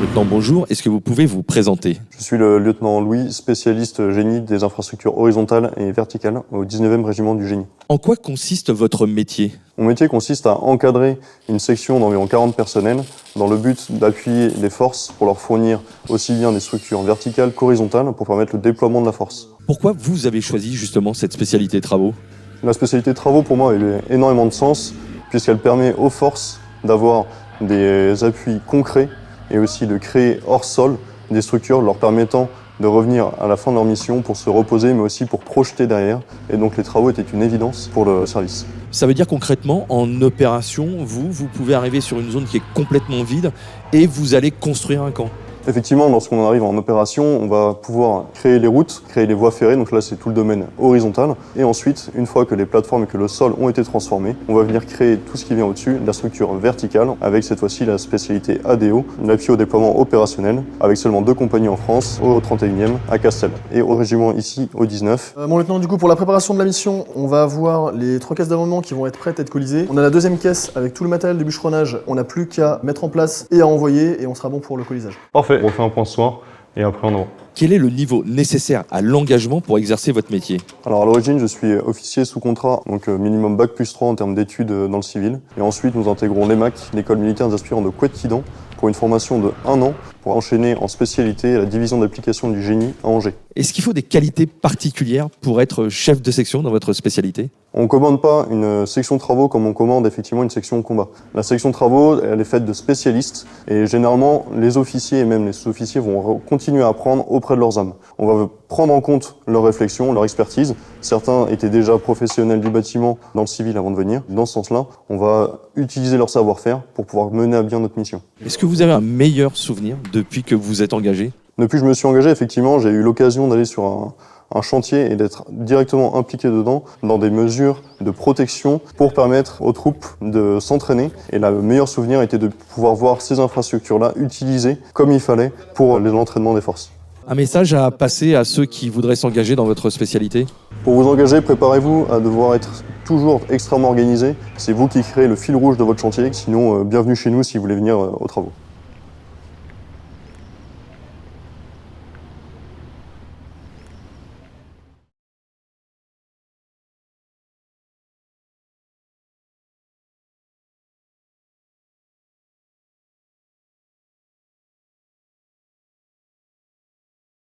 Lieutenant, bonjour. Est-ce que vous pouvez vous présenter? Je suis le lieutenant Louis, spécialiste génie des infrastructures horizontales et verticales au 19e régiment du génie. En quoi consiste votre métier? Mon métier consiste à encadrer une section d'environ 40 personnels dans le but d'appuyer les forces pour leur fournir aussi bien des structures verticales qu'horizontales pour permettre le déploiement de la force. Pourquoi vous avez choisi justement cette spécialité travaux? La spécialité travaux pour moi elle a énormément de sens puisqu'elle permet aux forces d'avoir des appuis concrets et aussi de créer hors sol des structures leur permettant de revenir à la fin de leur mission pour se reposer mais aussi pour projeter derrière. Et donc les travaux étaient une évidence pour le service. Ça veut dire concrètement, en opération, vous pouvez arriver sur une zone qui est complètement vide et vous allez construire un camp. Effectivement, lorsqu'on arrive en opération, on va pouvoir créer les routes, créer les voies ferrées, donc là c'est tout le domaine horizontal. Et ensuite, une fois que les plateformes et que le sol ont été transformés, on va venir créer tout ce qui vient au-dessus, la structure verticale, avec cette fois-ci la spécialité ADO, l'appui au déploiement opérationnel, avec seulement 2 compagnies en France, au 31e à Castel, et au régiment ici au 19. Mon lieutenant, du coup, pour la préparation de la mission, on va avoir les 3 caisses d'amendement qui vont être prêtes à être colisées. On a la deuxième caisse avec tout le matériel de bûcheronnage, on n'a plus qu'à mettre en place et à envoyer, et on sera bon pour le colisage. Parfait, on refait un point ce soir, et après on envoie. Quel est le niveau nécessaire à l'engagement pour exercer votre métier? Alors à l'origine, je suis officier sous contrat, donc minimum bac+3 en termes d'études dans le civil. Et ensuite, nous intégrons l'EMAC, l'école militaire des aspirants de Couët-Quidan, pour une formation de 1 an, pour enchaîner en spécialité à la division d'application du génie à Angers. Est-ce qu'il faut des qualités particulières pour être chef de section dans votre spécialité? On ne commande pas une section travaux comme on commande effectivement une section combat. La section travaux, elle est faite de spécialistes et généralement les officiers et même les sous-officiers vont continuer à apprendre auprès de leurs hommes. On va prendre en compte leurs réflexions, leur expertise. Certains étaient déjà professionnels du bâtiment dans le civil avant de venir. Dans ce sens-là, on va utiliser leur savoir-faire pour pouvoir mener à bien notre mission. Est-ce que vous avez un meilleur souvenir depuis que vous êtes engagé? Depuis que je me suis engagé, effectivement, j'ai eu l'occasion d'aller sur un chantier et d'être directement impliqué dedans dans des mesures de protection pour permettre aux troupes de s'entraîner. Et le meilleur souvenir était de pouvoir voir ces infrastructures-là utilisées comme il fallait pour l'entraînement des forces. Un message à passer à ceux qui voudraient s'engager dans votre spécialité? Pour vous engager, préparez-vous à devoir être toujours extrêmement organisé. C'est vous qui créez le fil rouge de votre chantier, sinon bienvenue chez nous si vous voulez venir aux travaux.